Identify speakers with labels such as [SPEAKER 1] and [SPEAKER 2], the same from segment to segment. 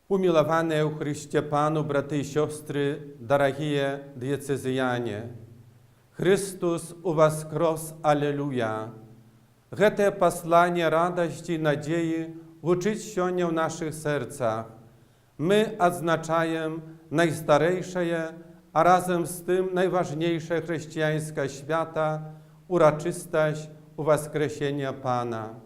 [SPEAKER 1] Umiłowane u Chryście Panu, braty i siostry, дорогие diecezjanie, Chrystus u was kros, Alleluja. Гэтае пасланне радасці і надзеі гучыць сёння ў нашых серцах. Мы адзначаем найстарэйшае, а разам з тым найважнейшае хрысціянскае свята – урачыстасць Уваскрэсення Пана.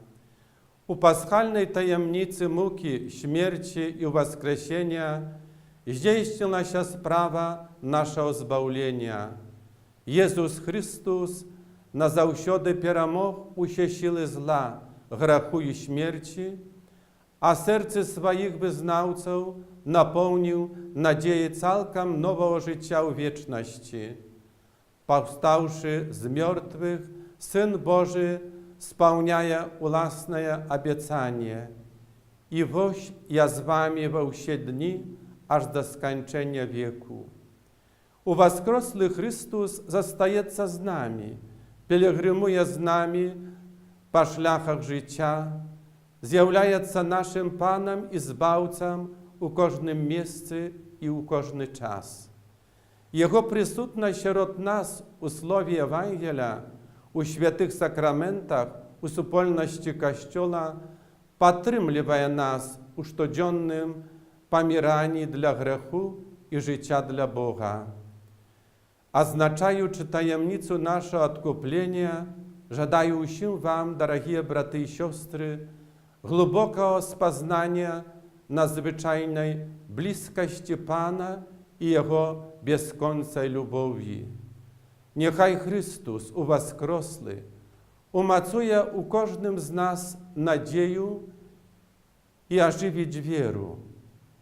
[SPEAKER 1] У пасхальнай таямніцы мукі, śmierci i Уваскрэсення здзейснілася справа нашого збаўлення. Jezus Chrystus назаўсёды перамог усе сілы зла, граху і śmierci, а серцы сваіх вызнаўцаў напоўніў надзеяй цалкам нового жыцця ў вечнасці. Паўстаўшы з мёртвых, Syn Boży spełniaje własne obiecanie. I woś ja z wami we wsie dni, aż do skończenia wieku. Uwaskrosły Chrystus zostaje z nami, pielgrzymuje z nami po szlachach życia, zjawiaje naszym Panem i Zbawcą u każdym miejscu i u każdy czas. Jego присутność wśród nas u słowie Ewangelia, у святых сакраментах, у супольности Костела, підтримує нас у щоденному помиранні для греху і життя для Бога. Означаючи таємницю нашого відкуплення, жадаю усім вам, дорогі брати і сестри, глибокого спознання надзвичайної близькості Пана і Його безконцей любові. Niechaj Chrystus uwaskrosły umacuje u każdym z nas nadzieję i ożywić wierę.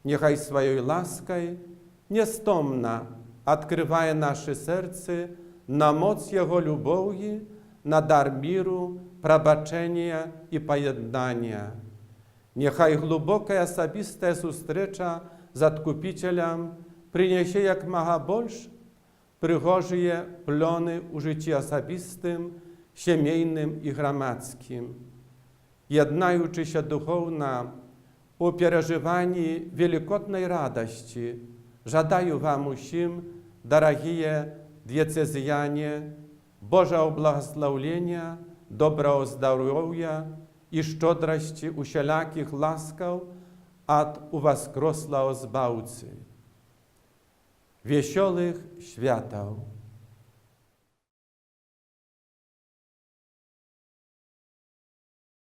[SPEAKER 1] Niechaj swojej laską niestomna odkrywa nasze serce na moc Jego lubowi, na dar miru, przebaczenia i pojednania. Niechaj głęboka osobista zustrecza z Odkupicielem przyniesie jak maga больше пригожує плони у житті особистим, сімейним і громадським. Єднаючися духовно у переживанні великодної радості, жадаю вам усім, дорогі диецезяне, Божого благословення, доброго здоров'я і щодрості усіляких ласкав від Уваскрослого Збавcy. Wiesiołych świateł.